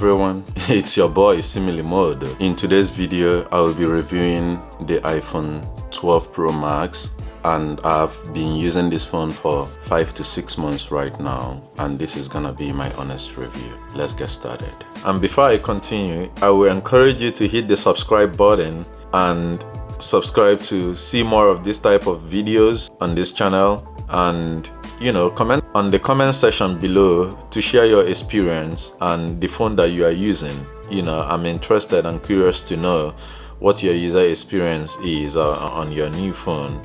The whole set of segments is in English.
everyone, it's your boy Simile. In today's video, I will be reviewing the iPhone 12 Pro Max, and I've been using this phone for 5 to 6 months right now, and this is gonna be my honest review. Let's get started. And before I continue, I will encourage you to hit the subscribe button and subscribe to see more of this type of videos on this channel, and comment on the comment section below to share your experience and the phone that you are using. I'm interested and curious to know what your user experience is on your new phone.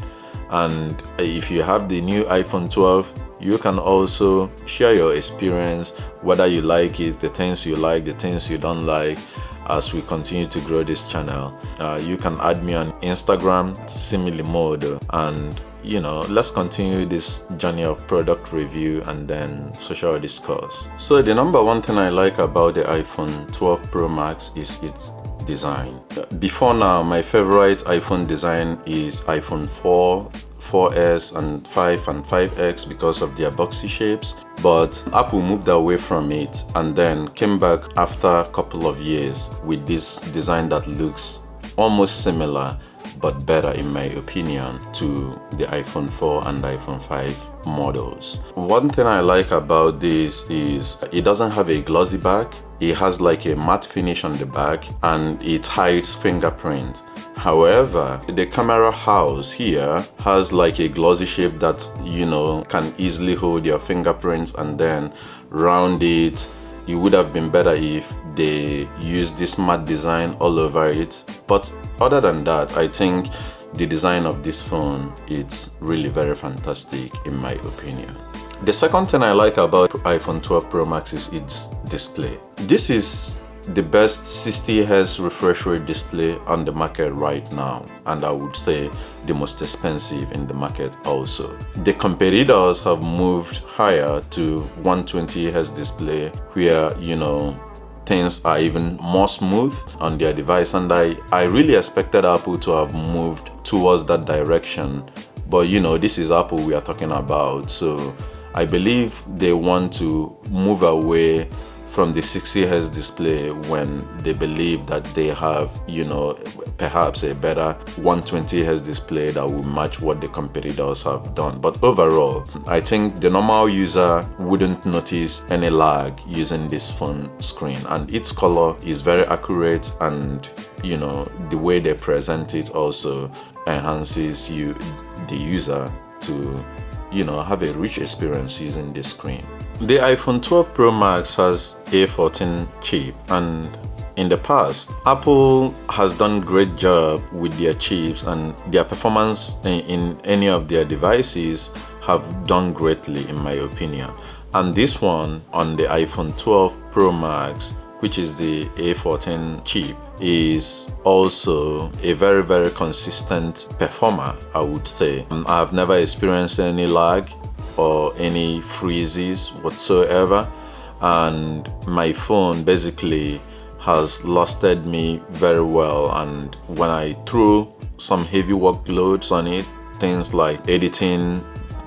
And if you have the new iPhone 12, you can also share your experience, whether you like it, the things you like, the things you don't like. As we continue to grow this channel, you can add me on Instagram, Simile, and let's continue this journey of product review and then social discourse. So the number one thing I like about the iPhone 12 Pro Max is its design. Before now, my favorite iPhone design is iPhone 4, 4S and 5 and 5X because of their boxy shapes, but Apple moved away from it and then came back after a couple of years with this design that looks almost similar but better, in my opinion, to the iPhone 4 and iPhone 5 models. One thing I like about this is it doesn't have a glossy back. It has like a matte finish on the back and it hides fingerprint. However, the camera house here has like a glossy shape that can easily hold your fingerprints, and then round it. It would have been better if they used this matte design all over it, but other than that, I think the design of this phone, it's really very fantastic in my opinion. The second thing I like about iPhone 12 Pro Max is its display. This is the best 60Hz refresh rate display on the market right now, and I would say the most expensive in the market also. The competitors have moved higher to 120Hz display, where things are even more smooth on their device, and I really expected Apple to have moved towards that direction, but this is Apple we are talking about, so I believe they want to move away from the 60Hz display when they believe that they have perhaps a better 120Hz display that will match what the competitors have done. But overall, I think the normal user wouldn't notice any lag using this phone screen, and its color is very accurate, and the way they present it also enhances the user to have a rich experience using this screen. The iPhone 12 Pro Max has A14 chip, and in the past, Apple has done great job with their chips, and their performance in any of their devices have done greatly in my opinion. And this one on the iPhone 12 Pro Max, which is the A14 chip, is also a very, very consistent performer, I would say. I've never experienced any lag or any freezes whatsoever, and my phone basically has lasted me very well. And when I throw some heavy workloads on it, things like editing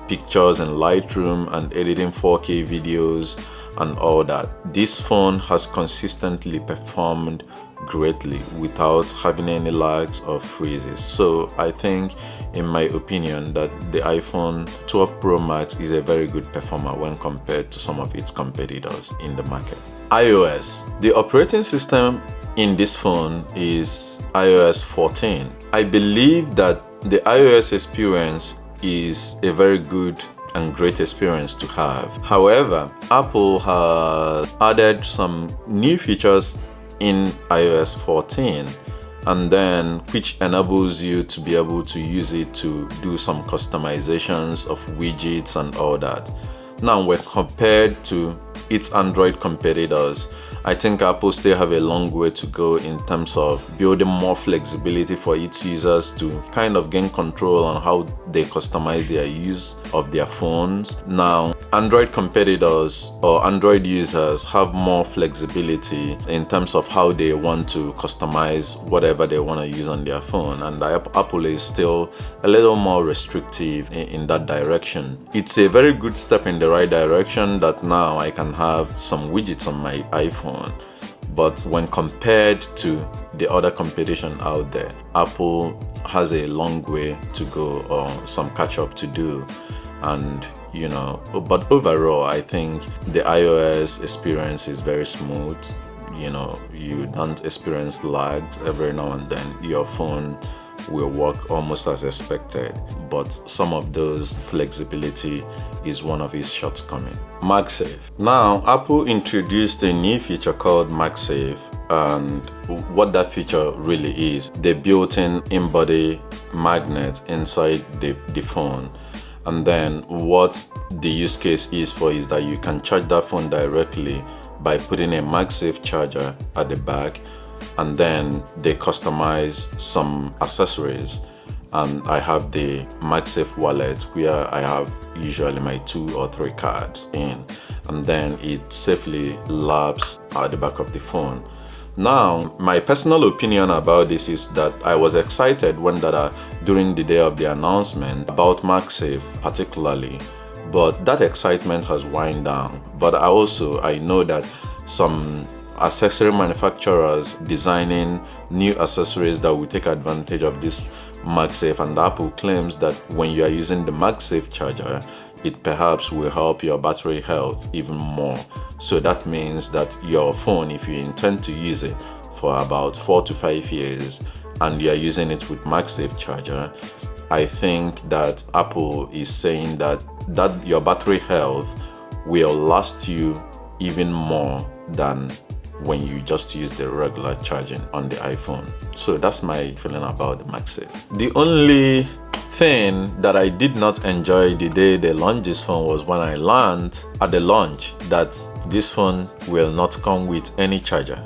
pictures in Lightroom and editing 4K videos and all that, this phone has consistently performed greatly without having any lags or freezes. So I think, in my opinion, that the iPhone 12 Pro Max is a very good performer when compared to some of its competitors in the market. iOS. The operating system in this phone is iOS 14. I believe that the iOS experience is a very good and great experience to have. However, Apple has added some new features in iOS 14, and then which enables you to be able to use it to do some customizations of widgets and all that. Now, when compared to its Android competitors, I think Apple still have a long way to go in terms of building more flexibility for its users to kind of gain control on how they customize their use of their phones. Now, Android competitors or Android users have more flexibility in terms of how they want to customize whatever they want to use on their phone, and Apple is still a little more restrictive in that direction. It's a very good step in the right direction that now I can have some widgets on my iPhone but when compared to the other competition out there, Apple has a long way to go or some catch up to do. And but overall, I think the iOS experience is very smooth. You don't experience lags every now and then. Your phone will work almost as expected, but some of those flexibility is one of its shortcomings. MagSafe. Now, Apple introduced a new feature called MagSafe, and what that feature really is, the built-in in-body magnet inside the phone. And then what the use case is for is that you can charge that phone directly by putting a MagSafe charger at the back, and then they customize some accessories. And I have the MagSafe wallet where I have usually my 2 or 3 cards in, and then it safely laps at the back of the phone. Now, my personal opinion about this is that I was excited when during the day of the announcement about MagSafe particularly, but that excitement has wound down. But I know that some accessory manufacturers designing new accessories that will take advantage of this MagSafe, and Apple claims that when you are using the MagSafe charger, it perhaps will help your battery health even more. So that means that your phone, if you intend to use it for about 4 to 5 years and you are using it with MagSafe charger, I think that Apple is saying that your battery health will last you even more than when you just use the regular charging on the iPhone. So that's my feeling about the MagSafe. The only thing that I did not enjoy the day they launched this phone was when I learned at the launch that this phone will not come with any charger.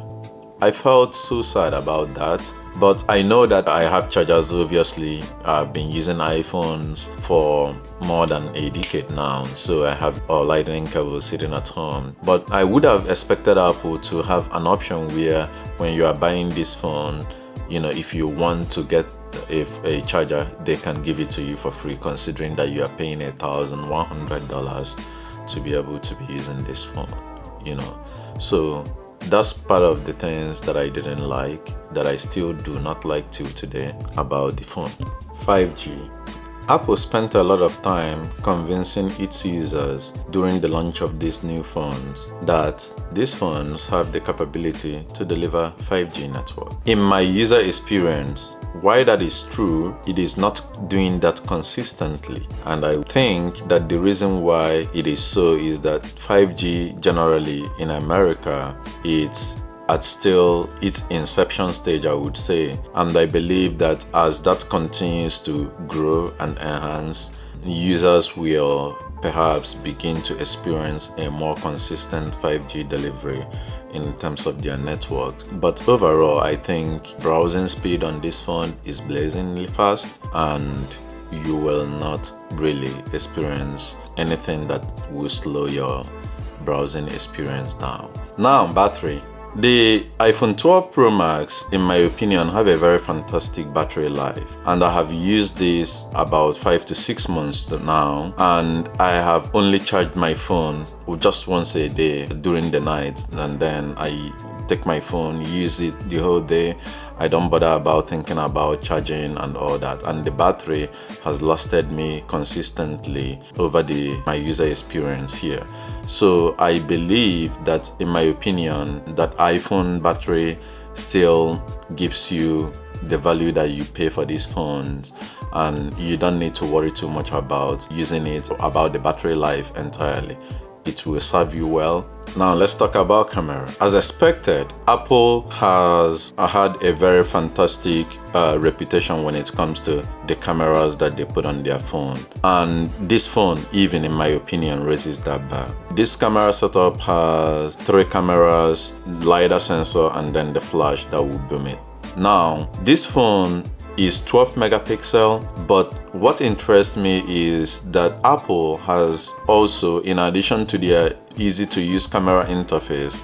I felt so sad about that, but I know that I have chargers. Obviously, I've been using iPhones for more than a decade now, so I have a lightning cable sitting at home. But I would have expected Apple to have an option where when you are buying this phone, if you want to get a charger, they can give it to you for free, considering that you are paying $1,100 to be able to be using this phone. So that's part of the things that I didn't like, that I still do not like till today about the phone. 5G. Apple spent a lot of time convincing its users during the launch of these new phones that these phones have the capability to deliver 5G network. In my user experience, while that is true, it is not doing that consistently. And I think that the reason why it is so is that 5G generally in America, it's at still its inception stage, I would say. And I believe that as that continues to grow and enhance, users will perhaps begin to experience a more consistent 5G delivery in terms of their network. But overall, I think browsing speed on this phone is blazingly fast, and you will not really experience anything that will slow your browsing experience down. Now, battery. The iPhone 12 Pro Max, in my opinion, have a very fantastic battery life, and I have used this about 5 to 6 months now, and I have only charged my phone just once a day during the night, and then I take my phone, use it the whole day. I don't bother about thinking about charging and all that, and the battery has lasted me consistently over my user experience here. So I believe that, in my opinion, that iPhone battery still gives you the value that you pay for these phones, and you don't need to worry too much about using it, about the battery life entirely. It will serve you well. Now let's talk about camera. As expected, Apple has had a very fantastic reputation when it comes to the cameras that they put on their phone, and this phone, even in my opinion, raises that bar. This camera setup has 3 cameras, LiDAR sensor, and then the flash that will boom it. Now this phone is 12 megapixel, but what interests me is that Apple has also, in addition to their easy to use camera interface,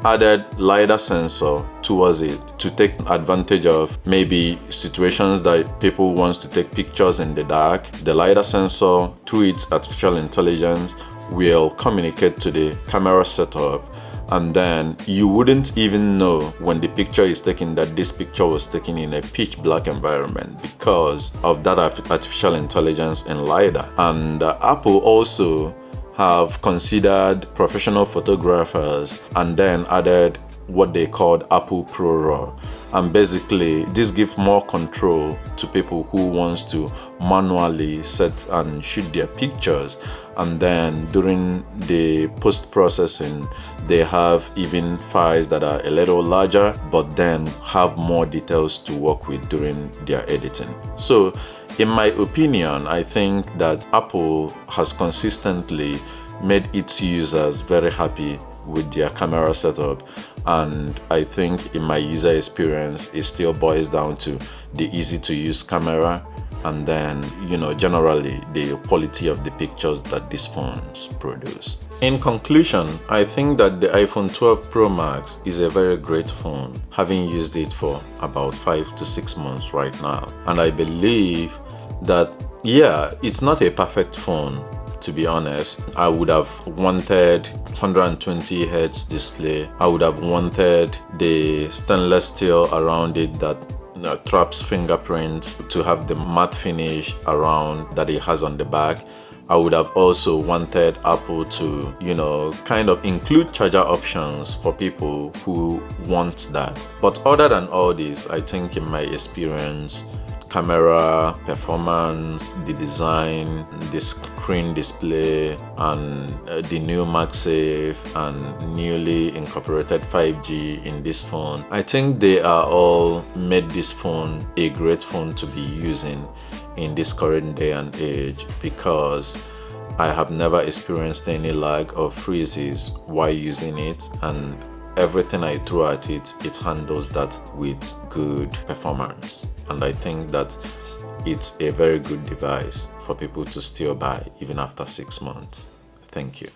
added LiDAR sensor towards it to take advantage of maybe situations that people want to take pictures in the dark. The LiDAR sensor, through its artificial intelligence, will communicate to the camera setup and then you wouldn't even know when the picture is taken that this picture was taken in a pitch black environment because of that artificial intelligence in LiDAR. And Apple also have considered professional photographers and then added what they called Apple Pro RAW. And basically this gives more control to people who wants to manually set and shoot their pictures, and then during the post-processing they have even files that are a little larger but then have more details to work with during their editing. So in my opinion, I think that Apple has consistently made its users very happy with their camera setup, and I think in my user experience it still boils down to the easy to use camera and then generally the quality of the pictures that these phones produce. In conclusion, I think that the iPhone 12 Pro Max is a very great phone, having used it for about 5 to 6 months right now, and I believe that it's not a perfect phone. To be honest, I would have wanted 120 Hz display. I would have wanted the stainless steel around it that traps fingerprints, to have the matte finish around that it has on the back. I would have also wanted Apple to, kind of include charger options for people who want that. But other than all this, I think in my experience, camera, performance, the design, the screen display, and the new MagSafe and newly incorporated 5G in this phone, I think they are all made this phone a great phone to be using in this current day and age, because I have never experienced any lag or freezes while using it, and everything I throw at it, it handles that with good performance. And I think that it's a very good device for people to still buy even after 6 months. Thank you.